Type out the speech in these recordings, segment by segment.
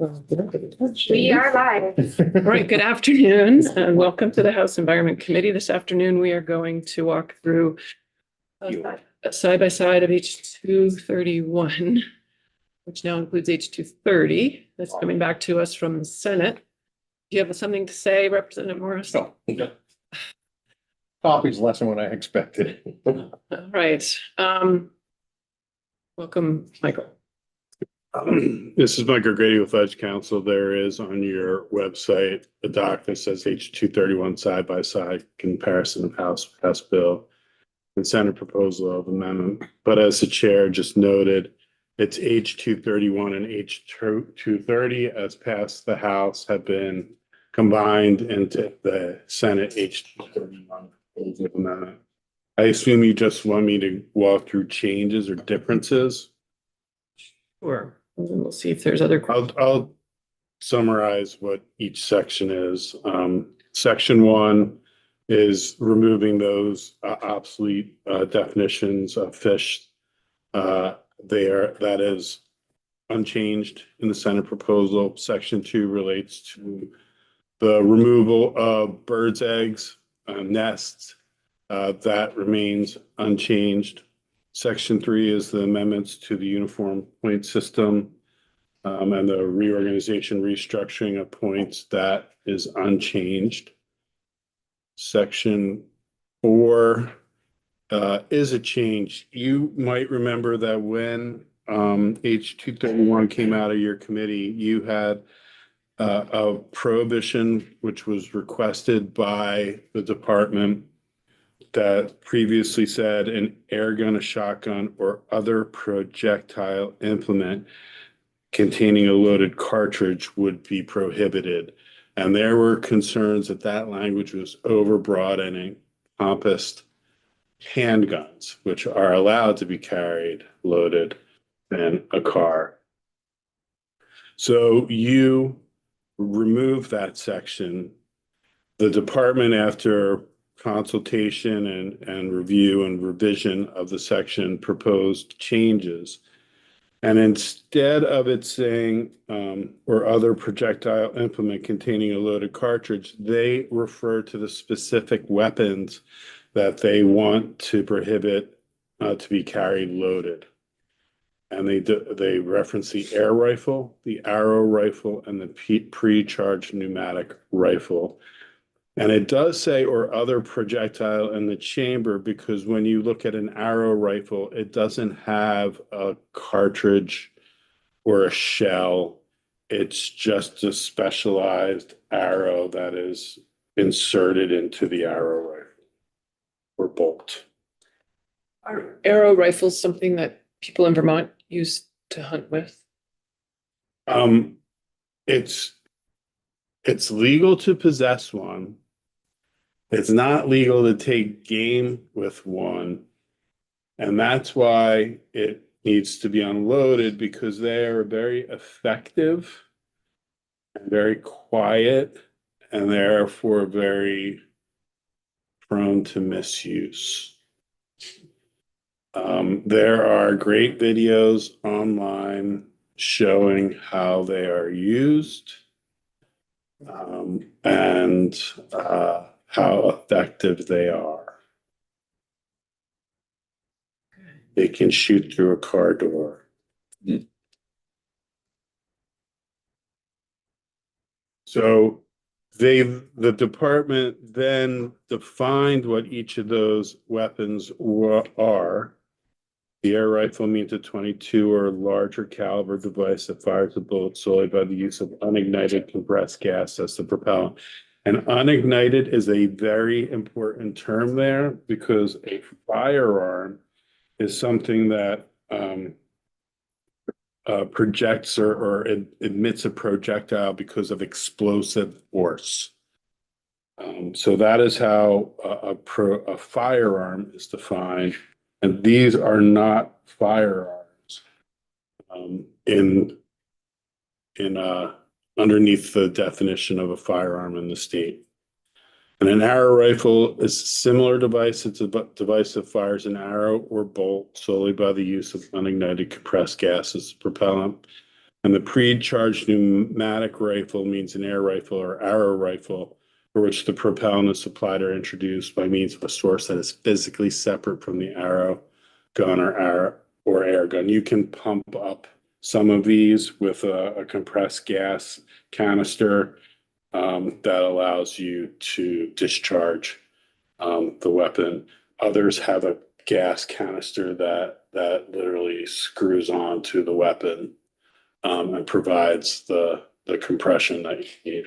We are live. All right, good afternoon and welcome to the House Environment Committee. This afternoon, we are going to walk through a side by side of H 231, which now includes H 230. That's coming back to us from the Senate. Do you have something to say, Representative Morris? No. Coffee's less than what I expected. All right. Welcome, Michael. This is Michael Grady with Edge Council. There is on your website a doc that says H 231 side by side comparison of House passed bill and Senate proposal of amendment. But as the chair just noted, it's H 231 and H 230 as passed the House have been combined into the Senate H 231 proposal of amendment. I assume you just want me to walk through changes or differences. Sure. And then we'll see if there's other. I'll summarize what each section is. Section 1 is removing those obsolete definitions of fish. That is unchanged in the Senate proposal. Section 2 relates to the removal of birds' eggs, nests. That remains unchanged. Section 3 is the amendments to the uniform point system and the reorganization, restructuring of points. That is unchanged. Section 4 is a change. You might remember that when H 231 came out of your committee, you had a prohibition which was requested by the department that previously said an air gun, a shotgun, or other projectile implement containing a loaded cartridge would be prohibited. And there were concerns that that language was overbroad and encompassed handguns, which are allowed to be carried loaded in a car. So you remove that section. The department, after consultation and review and revision of the section, proposed changes. And instead of it saying or other projectile implement containing a loaded cartridge, they refer to the specific weapons that they want to prohibit to be carried loaded. And they reference the air rifle, the arrow rifle, and the pre-charged pneumatic rifle. And it does say or other projectile in the chamber, because when you look at an arrow rifle, it doesn't have a cartridge or a shell. It's just a specialized arrow that is inserted into the arrow rifle or bolt. Are arrow rifles something that people in Vermont use to hunt with? It's legal to possess one. It's not legal to take game with one. And that's why it needs to be unloaded, because they are very effective and very quiet and therefore very prone to misuse. There are great videos online showing how they are used and how effective they are. They can shoot through a car door. So the department then defined what each of those weapons are. The air rifle means a .22 or larger caliber device that fires a bullet solely by the use of unignited compressed gas as the propellant. And unignited is a very important term there, because a firearm is something that projects or emits a projectile because of explosive force. So that is how a firearm is defined. And these are not firearms underneath the definition of a firearm in the state. And an arrow rifle is a similar device. It's a device that fires an arrow or bolt solely by the use of unignited compressed gas as the propellant. And the pre-charged pneumatic rifle means an air rifle or arrow rifle for which the propellant is supplied or introduced by means of a source that is physically separate from the arrow gun or air gun. You can pump up some of these with a compressed gas canister that allows you to discharge the weapon. Others have a gas canister that literally screws onto the weapon and provides the compression that you need.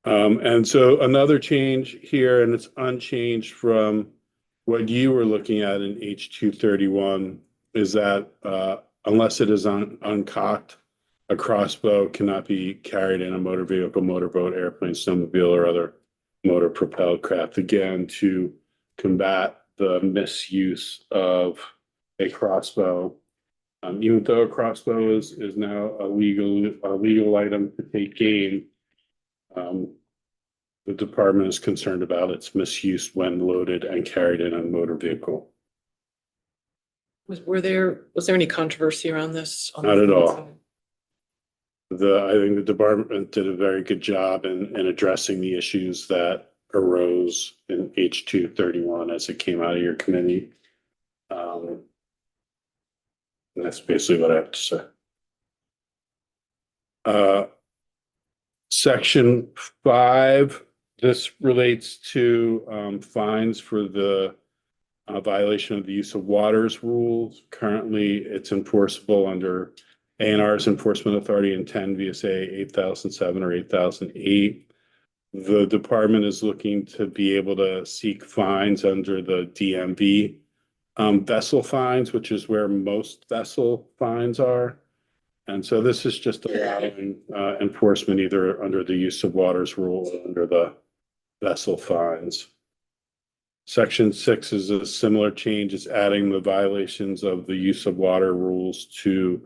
And so another change here, and it's unchanged from what you were looking at in H231, is that unless it is uncocked, a crossbow cannot be carried in a motor vehicle, motorboat, airplane, snowmobile, or other motor propelled craft, again, to combat the misuse of a crossbow. Even though a crossbow is now a legal item to take game, the department is concerned about its misuse when loaded and carried in a motor vehicle. Was there any controversy around this? Not at all. I think the department did a very good job in addressing the issues that arose in H231 as it came out of your committee. And that's basically what I have to say. Section 5, this relates to fines for the violation of the use of waters rules. Currently, it's enforceable under ANR's Enforcement Authority in 10 VSA 8007 or 8008. The department is looking to be able to seek fines under the DMV vessel fines, which is where most vessel fines are. And so this is just allowing enforcement either under the use of waters rule or under the vessel fines. Section 6 is a similar change. It's adding the violations of the use of water rules to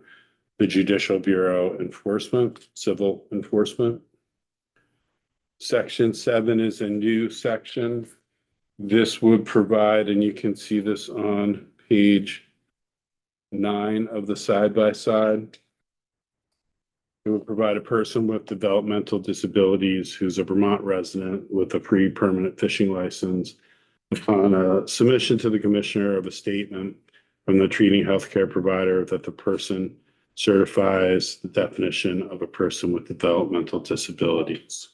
the Judicial Bureau enforcement, civil enforcement. Section 7 is a new section. This would provide, and you can see this on page 9 of the side-by-side. It would provide a person with developmental disabilities who's a Vermont resident with a pre-permanent fishing license upon a submission to the commissioner of a statement from the treating healthcare provider that the person certifies the definition of a person with developmental disabilities.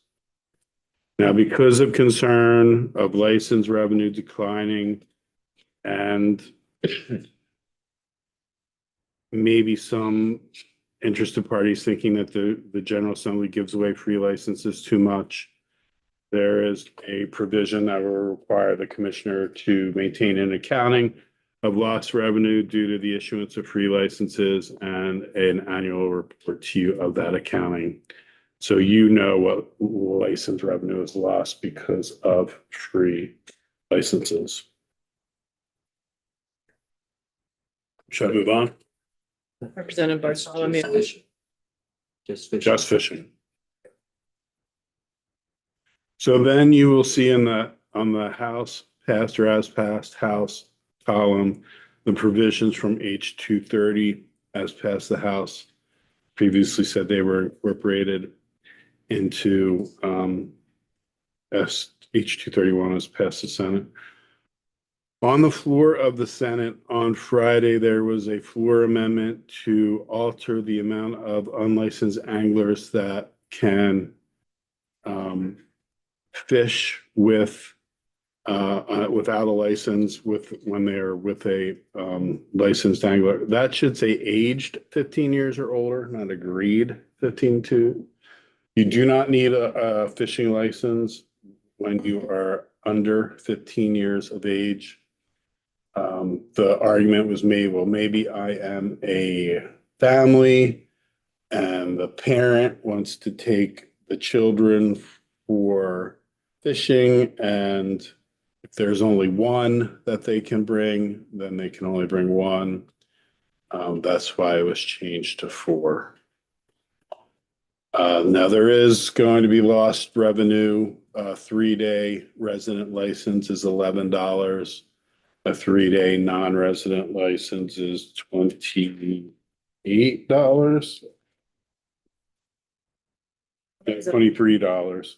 Now, because of concern of license revenue declining and maybe some interested parties thinking that the General Assembly gives away free licenses too much, there is a provision that will require the commissioner to maintain an accounting of lost revenue due to the issuance of free licenses and an annual report to you of that accounting. So you know what license revenue is lost because of free licenses. Should I move on? Representative Bartholomew. Just fishing. Just fishing. So then you will see on the House passed or as passed House column, the provisions from H230 as passed the House. Previously said they were incorporated into H231 as passed the Senate. On the floor of the Senate on Friday, there was a floor amendment to alter the amount of unlicensed anglers that can fish with without a license when they're with a licensed angler. That should say aged 15 years or older, not agreed 15 to. You do not need a fishing license when you are under 15 years of age. The argument was made, well, maybe I am a family and the parent wants to take the children for fishing, and if there's only one that they can bring, then they can only bring one. That's why it was changed to 4. Now there is going to be lost revenue. 3-day resident license is $11. a 3-day non-resident license is $28. $23.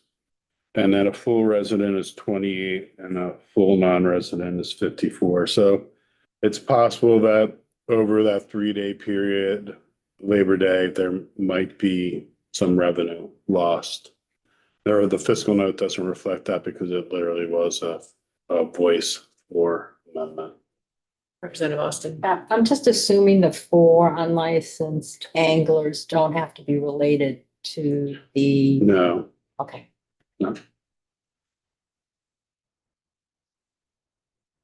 And then a full resident is 28 and a full non-resident is 54. So it's possible that over that 3-day period, Labor Day, there might be some revenue lost. The fiscal note doesn't reflect that because it literally was a voice for amendment. Representative Austin. I'm just assuming the 4 unlicensed anglers don't have to be related to the, No, okay.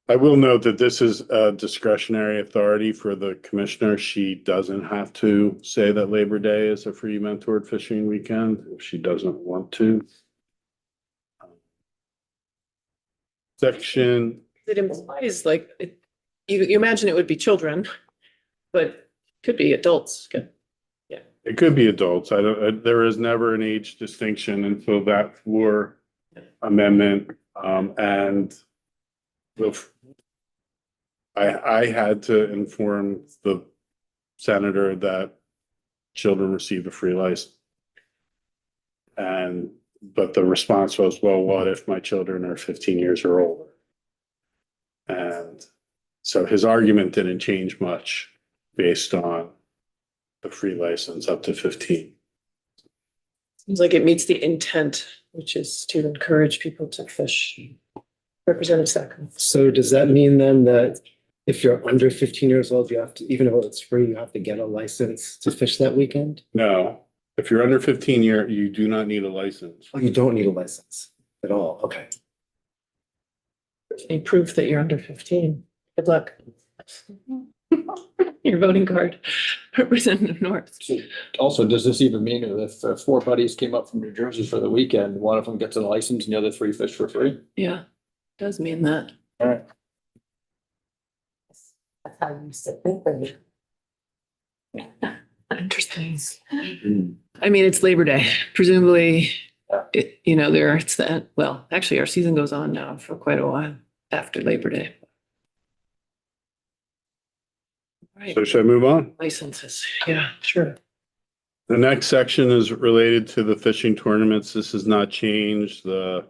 I will note that this is a discretionary authority for the commissioner. She doesn't have to say that Labor Day is a free mentored fishing weekend if she doesn't want to. Section, It implies like, you imagine it would be children, but could be adults. it could be adults. There is never an age distinction until that floor amendment. And I had to inform the senator that children receive a free license. But the response was, well, what if my children are 15 years or older? And so his argument didn't change much based on the free license up to 15. Seems like it meets the intent, which is to encourage people to fish. Representative Sackman. So does that mean then that if you're under 15 years old, you have to, even though it's free, you have to get a license to fish that weekend? No, if you're under 15 you do not need a license. Oh, you don't need a license at all. Okay. Any proof that you're under 15? Good luck. Your voting card. Representative North. Also, does this even mean if 4 buddies came up from New Jersey for the weekend, one of them gets a license and the other 3 fish for free? Yeah, does mean that. All right. That's how you used to think of it. Interesting. I mean, it's Labor Day, presumably, it's that, well, actually, our season goes on now for quite a while after Labor Day. Right, So should I move on? licenses, yeah, sure. The next section is related to the fishing tournaments. This has not changed. The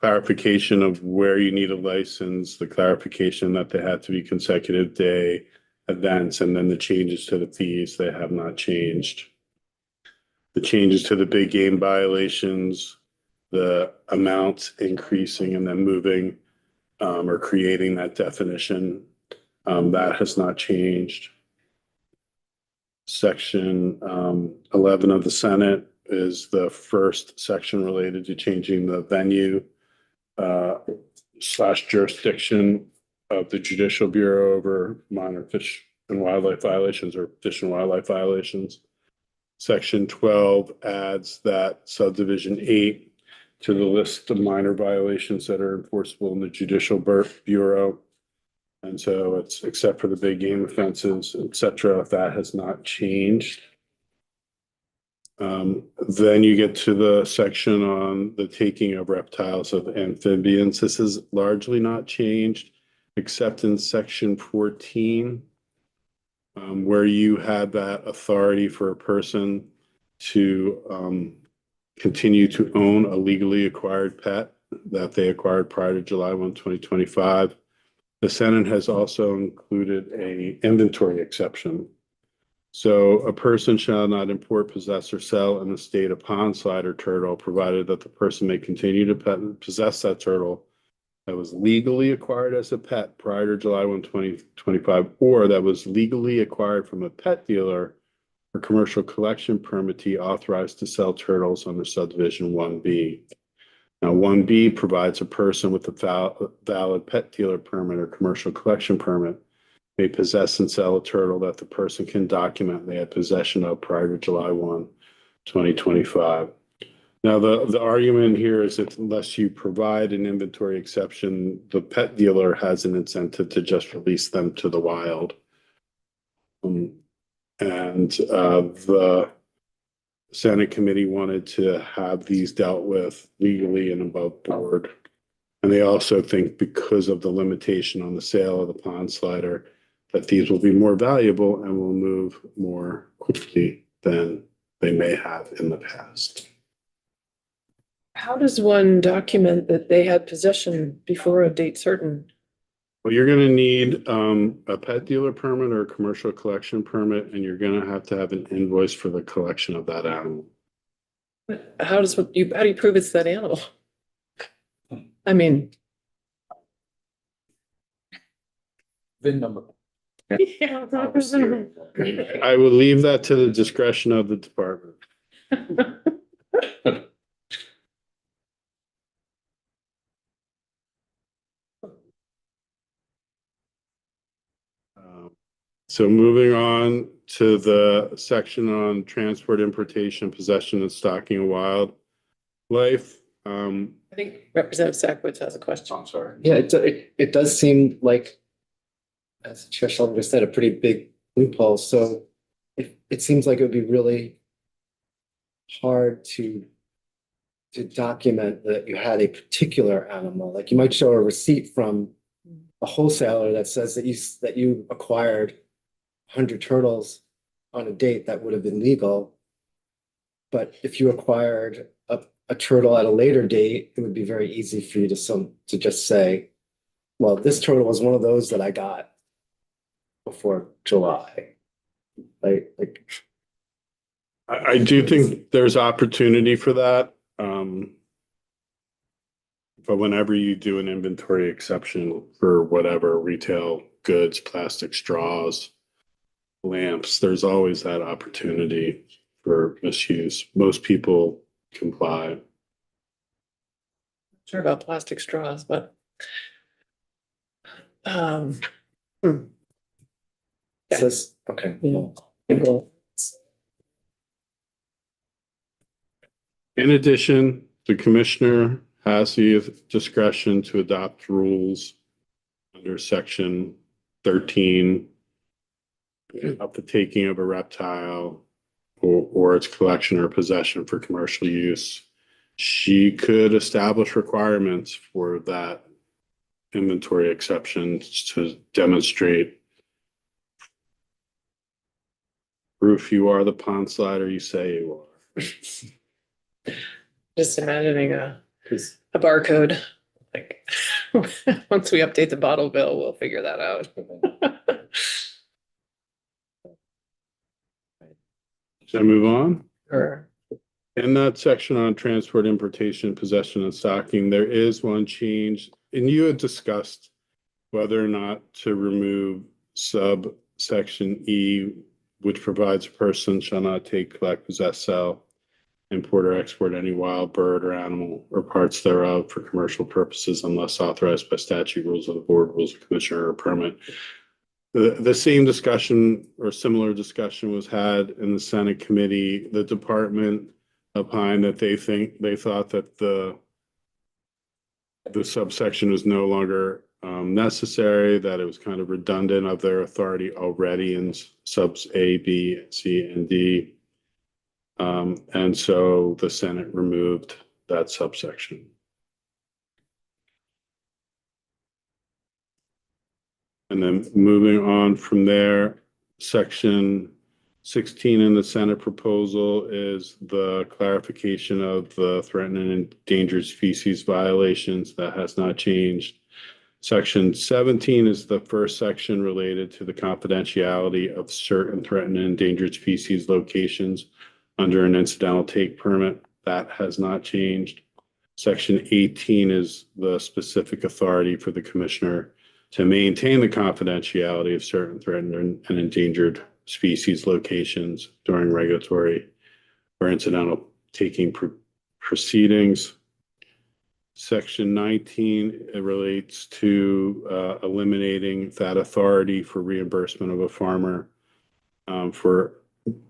clarification of where you need a license, the clarification that they have to be consecutive day events, and then the changes to the fees, they have not changed. The changes to the big game violations, the amounts increasing and then moving or creating that definition, that has not changed. Section 11 of the Senate is the first section related to changing the venue / jurisdiction of the Judicial Bureau over minor fish and wildlife violations or fish and wildlife violations. Section 12 adds that subdivision 8 to the list of minor violations that are enforceable in the Judicial Bureau. And so it's except for the big game offenses, et cetera, that has not changed. Then you get to the section on the taking of reptiles of amphibians. This is largely not changed, except in section 14, where you had that authority for a person to continue to own a legally acquired pet that they acquired prior to July 1, 2025. The Senate has also included an inventory exception. So a person shall not import, possess, or sell in the state a pond slide or turtle, provided that the person may continue to possess that turtle that was legally acquired as a pet prior to July 1, 2025, or that was legally acquired from a pet dealer or commercial collection permittee authorized to sell turtles under subdivision 1B. Now, 1B provides a person with a valid pet dealer permit or commercial collection permit may possess and sell a turtle that the person can document they had possession of prior to July 1, 2025. Now, the argument here is that unless you provide an inventory exception, the pet dealer has an incentive to just release them to the wild. The Senate committee wanted to have these dealt with legally and above board. And they also think because of the limitation on the sale of the pond slider, that these will be more valuable and will move more quickly than they may have in the past. How does one document that they had possession before a date certain? Well, you're gonna need a pet dealer permit or a commercial collection permit, and you're gonna have to have an invoice for the collection of that animal. How do you prove it's that animal? I mean. VIN number. Yeah. I will leave that to the discretion of the department. So moving on to the section on transport, importation, possession, and stocking of wildlife. I think Representative Sackwitz has a question. I'm sorry. Yeah, it does seem like, as Chair Schulman just said, a pretty big loophole. So it seems like it would be really hard to document that you had a particular animal. Like you might show a receipt from a wholesaler that says that you acquired 100 turtles on a date that would have been legal. But if you acquired a turtle at a later date, it would be very easy for you to just say, well, this turtle was one of those that I got before July. Like I do think there's opportunity for that. But whenever you do an inventory exception for whatever retail goods, plastic straws, lamps, there's always that opportunity for misuse. Most people comply. Sure about plastic straws, but. Hmm. it says, okay. Yeah. In addition, the commissioner has the discretion to adopt rules under section 13 of the taking of a reptile or its collection or possession for commercial use. She could establish requirements for that inventory exception to demonstrate proof you are the pond slider you say you are. Just imagining a barcode, like, once we update the bottle bill, we'll figure that out. Should I move on? Or, In that section on transport, importation, possession, and stocking, there is one change, and you had discussed whether or not to remove subsection E, which provides a person shall not take, collect, possess, sell, import, or export any wild bird or animal or parts thereof for commercial purposes unless authorized by statute, rules of the board, rules of commissioner, or permit. The same discussion or similar discussion was had in the Senate committee. The department opined that they thought that the subsection was no longer necessary, that it was kind of redundant of their authority already in subs A, B, C, and D. And so the Senate removed that subsection. And then moving on from there, section 16 in the Senate proposal is the clarification of the threatened and endangered species violations. That has not changed. Section 17 is the first section related to the confidentiality of certain threatened and endangered species locations under an incidental take permit. That has not changed. Section 18 is the specific authority for the commissioner to maintain the confidentiality of certain threatened and endangered species locations during regulatory or incidental taking proceedings. Section 19, it relates to eliminating that authority for reimbursement of a farmer for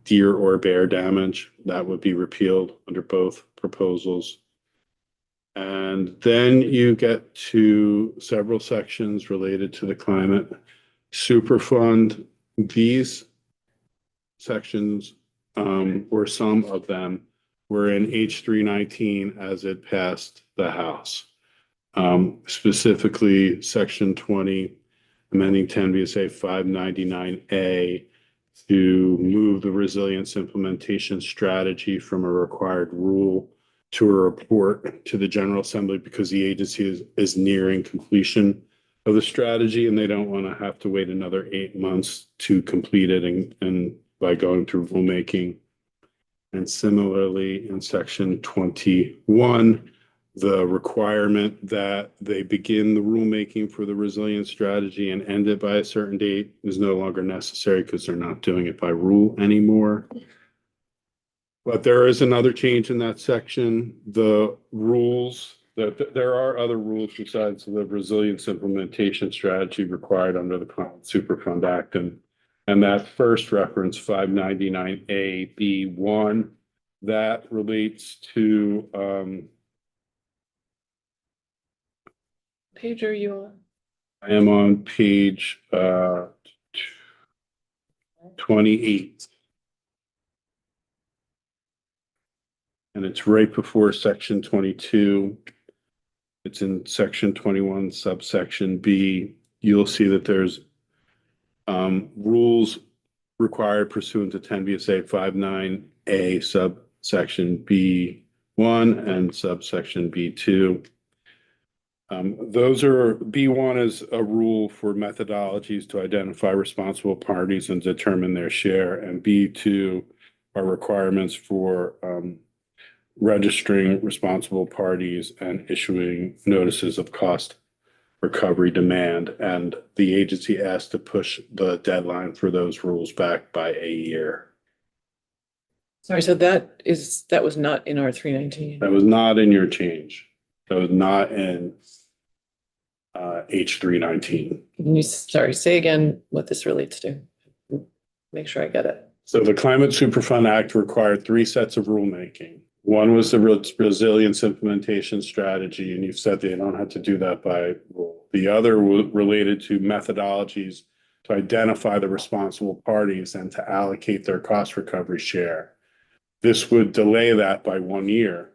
deer or bear damage. That would be repealed under both proposals. And then you get to several sections related to the climate superfund. These sections, or some of them, were in H319 as it passed the House. Specifically section 20, amending 10 VSA 599A to move the resilience implementation strategy from a required rule to a report to the General Assembly because the agency is nearing completion of the strategy and they don't want to have to wait another 8 months to complete it and by going through rulemaking. And similarly, in section 21, the requirement that they begin the rulemaking for the resilience strategy and end it by a certain date is no longer necessary because they're not doing it by rule anymore. But there is another change in that section. The rules that there are other rules besides the resilience implementation strategy required under the Climate Superfund Act. And that first reference 599A B1 that relates to Page are you on? I am on page 28. And it's right before section 22. It's in section 21, subsection B. You'll see that there's rules required pursuant to 10 VSA 59A subsection B1 and subsection B2. Those are, B1 is a rule for methodologies to identify responsible parties and determine their share, and B2 are requirements for registering responsible parties and issuing notices of cost recovery demand. And the agency asked to push the deadline for those rules back by a year. Sorry, so that was not in our 319. That was not in your change. That was not in H319. Can you, sorry, say again what this relates to? Make sure I get it. So the Climate Superfund Act required 3 sets of rulemaking. One was the resilience implementation strategy, and you've said they don't have to do that by rule. The other related to methodologies to identify the responsible parties and to allocate their cost recovery share. This would delay that by 1 year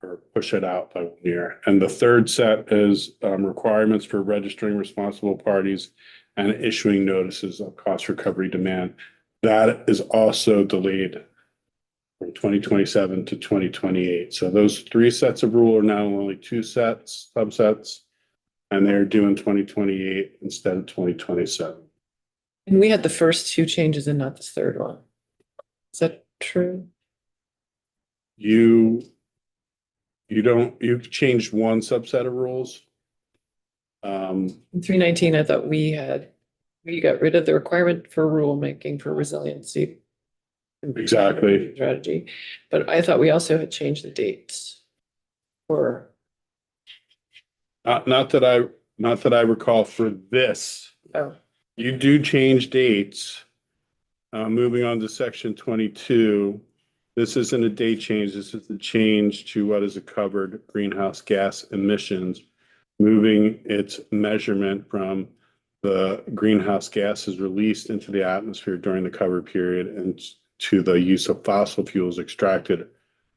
or push it out by 1 year. And the third set is requirements for registering responsible parties and issuing notices of cost recovery demand. That is also delayed from 2027 to 2028. So those 3 sets of rule are now only 2 subsets, and they're due in 2028 instead of 2027. And we had the first 2 changes and not the third one. Is that true? You've changed 1 subset of rules. In 319, I thought we got rid of the requirement for rulemaking for resiliency. Exactly. Strategy, but I thought we also had changed the dates. Or Not that I recall for this. oh, You do change dates. Moving on to section 22. This isn't a date change. This is a change to what is a covered greenhouse gas emissions, moving its measurement from the greenhouse gases released into the atmosphere during the covered period and to the use of fossil fuels extracted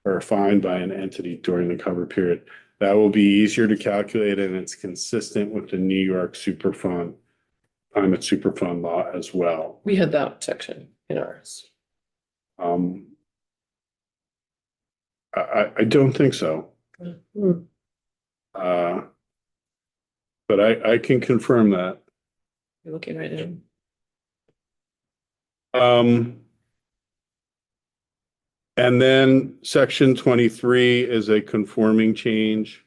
or refined by an entity during the covered period. That will be easier to calculate, and it's consistent with the New York Superfund, Climate Superfund law as well. we had that section in ours. I don't think so. Hmm. But I can confirm that. You're looking right now. And then section 23 is a conforming change.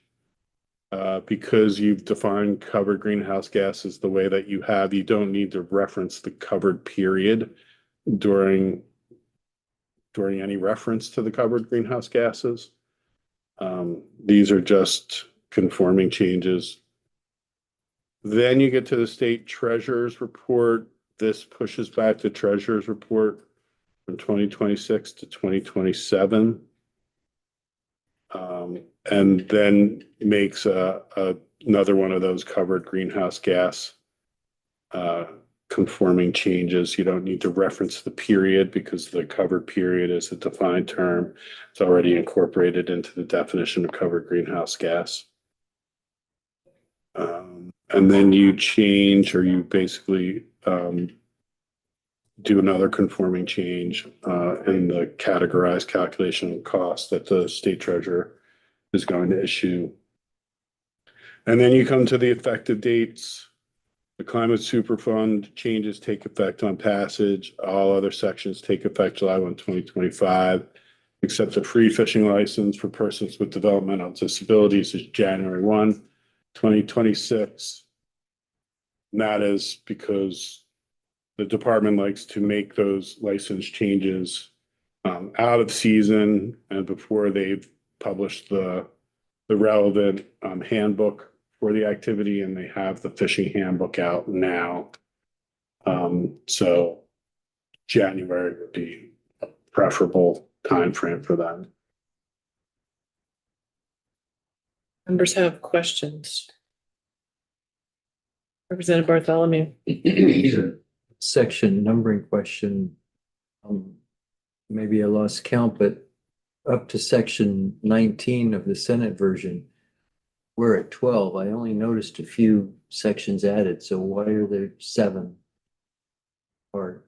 Because you've defined covered greenhouse gases the way that you have, you don't need to reference the covered period during any reference to the covered greenhouse gases. These are just conforming changes. Then you get to the state treasurer's report. This pushes back the treasurer's report from 2026 to 2027. And then makes another one of those covered greenhouse gas conforming changes. You don't need to reference the period because the covered period is a defined term. It's already incorporated into the definition of covered greenhouse gas. And then you change, or you basically do another conforming change in the categorized calculation of cost that the state treasurer is going to issue. And then you come to the effective dates. The climate super fund changes take effect on passage. All other sections take effect July 1, 2025, except the free fishing license for persons with developmental disabilities is January 1, 2026. And that is because the department likes to make those license changes out of season and before they've published the relevant handbook for the activity, and they have the fishing handbook out now. So January would be a preferable timeframe for them. Members have questions. Representative Bartholomew. Section numbering question. Maybe I lost count, but up to section 19 of the Senate version, we're at 12. I only noticed a few sections added, so why are there 7? Or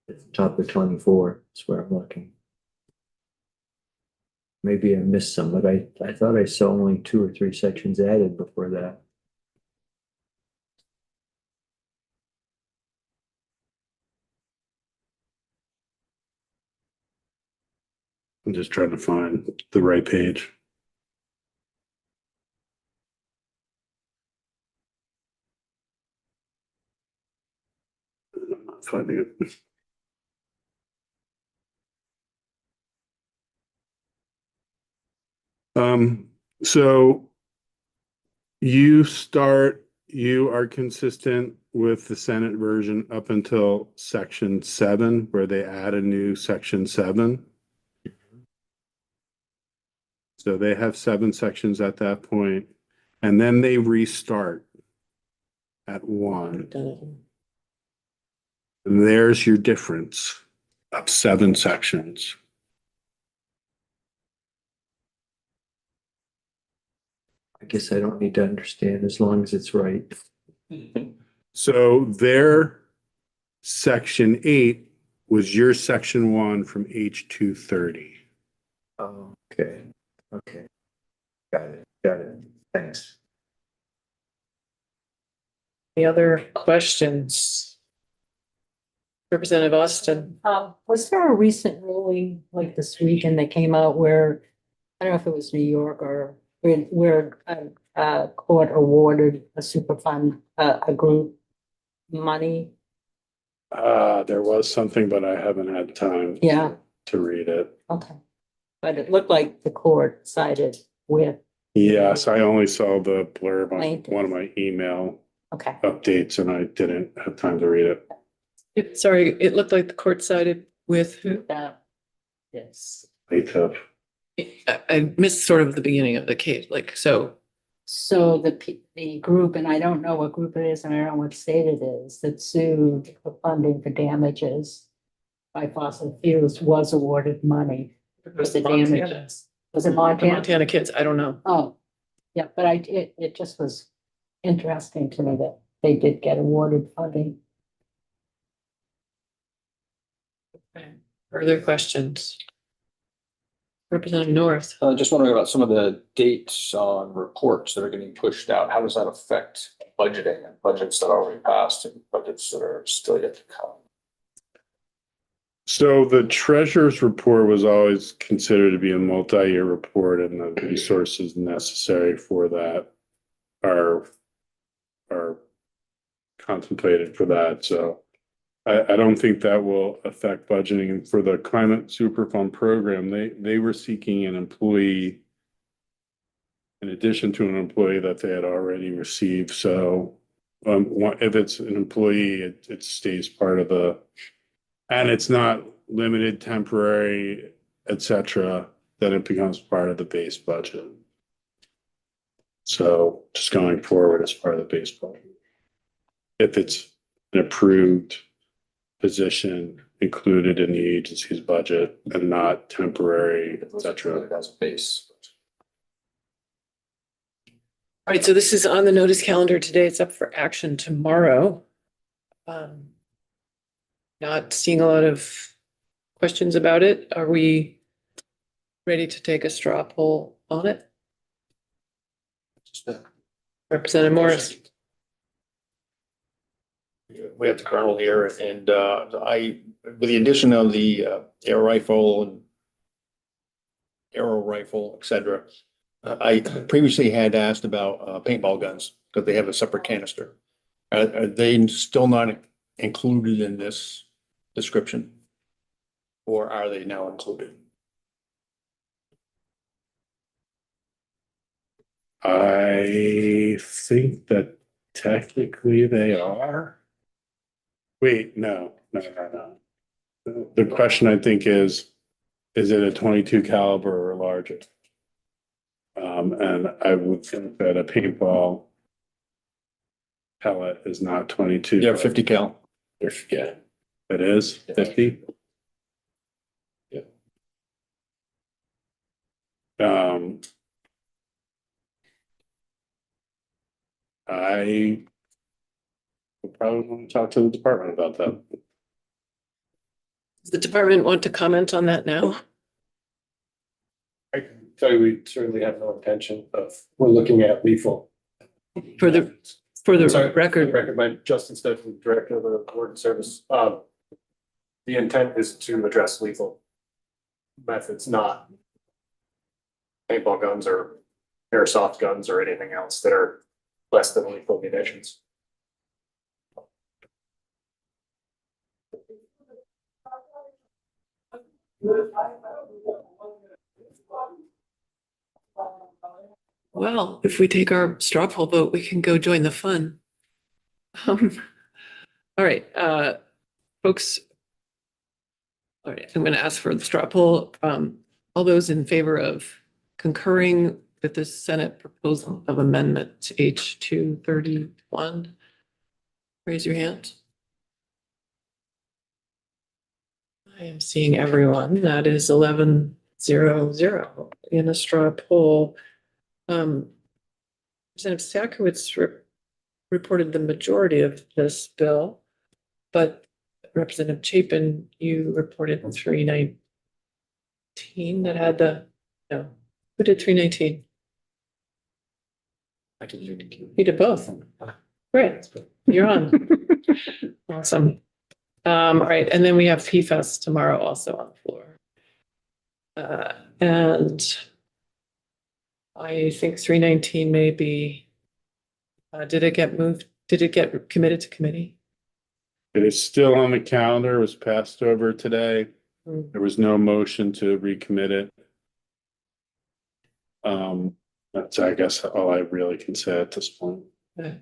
at the top of 24 is where I'm looking. Maybe I missed some, but I thought I saw only 2 or 3 sections added before that. I'm just trying to find the right page. I'm not finding it. So you are consistent with the Senate version up until section 7, where they add a new section 7. So they have 7 sections at that point, and then they restart at 1. And there's your difference of 7 sections. I guess I don't need to understand as long as it's right. So their section 8 was your section 1 from H230. Oh, okay. Okay. Got it. Thanks. Any other questions? Representative Austin. Was there a recent ruling like this weekend that came out where, I don't know if it was New York or where a court awarded a super fund, a group money? There was something, but I haven't had time Yeah, to read it. okay. But it looked like the court sided with, Yes, I only saw the blurb on Plaintiff. one of my email okay. updates and I didn't have time to read it. Sorry, it looked like the court sided with who? That, yes. Plaintiff. I missed sort of the beginning of the case, like, so. So the group, and I don't know what group it is, and I don't know what state it is, that sued for funding for damages by fossil fuels was awarded money for the damages. Was it The Montana? Montana kids, I don't know. Oh, yeah, but it just was interesting to me that they did get awarded funding. Further questions? Representative North. Just wondering about some of the dates on reports that are getting pushed out. How does that affect budgeting and budgets that are already passed and budgets that are still yet to come? So the treasurer's report was always considered to be a multi-year report, and the resources necessary for that are contemplated for that. So I don't think that will affect budgeting. And for the climate super fund program, they were seeking an employee in addition to an employee that they had already received. So if it's an employee, it stays part of the, and it's not limited, temporary, etc., then it becomes part of the base budget. So just going forward as part of the base budget. If it's an approved position included in the agency's budget and not temporary, etc. As a base. All right, so this is on the notice calendar today. It's up for action tomorrow. Not seeing a lot of questions about it. Are we ready to take a straw poll on it? Representative Morris. We have the colonel here and with the addition of the air rifle and arrow rifle, et cetera. I previously had asked about paintball guns because they have a separate canister. Are they still not included in this description? Or are they now included? I think that technically they are. Wait, no. The question I think is it a 22 caliber or larger? And I would think that a paintball pellet is not 22. Yeah, 50 cal. Yeah, it is 50. Yeah. I would probably want to talk to the department about that. Does the department want to comment on that now? I can tell you, we certainly have no intention of, we're looking at lethal. For the Sorry, record, Recommend Justin Stedman, Director of the Warden Service. The intent is to address lethal methods, not paintball guns or airsoft guns or anything else that are less than lethal munitions. well, if we take our straw poll vote, we can go join the fun. All right, folks. All right, I'm going to ask for the straw poll. All those in favor of concurring with the Senate proposal of amendment to H 231, raise your hand. I am seeing everyone. That is 11-0-0 in a straw poll. Representative Sakowicz reported the majority of this bill, but Representative Chapin, you reported 319 that had the, no, who did 319? I can do You did both. Great, you're on. Awesome. All right, and then we have PFAS tomorrow also on the floor. And I think 319 may be, did it get moved? Did it get committed to committee? It is still on the calendar. It was passed over today. Hmm. There was no motion to recommit it. That's, I guess, all I really can say at this point. Okay.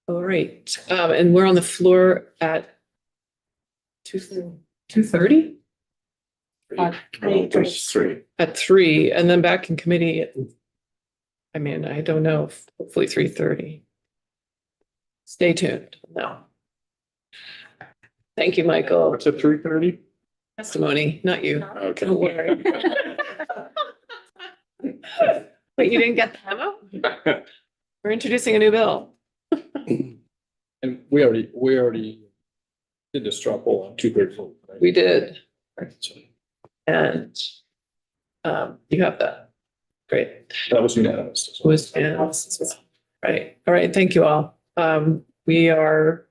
All right, and we're on the floor at 2:30? There's three. At 3, and then back in committee at, I mean, I don't know, hopefully 3:30. Stay tuned. No. Thank you, Michael. What's at 3:30? Testimony, not you. Okay. Don't worry. Wait, you didn't get the memo? We're introducing a new bill. And we already did the straw poll on 234. Right? We did, So and you have that. Great. that was unanimous. Was unanimous as well. Right. All right. Thank you all. We are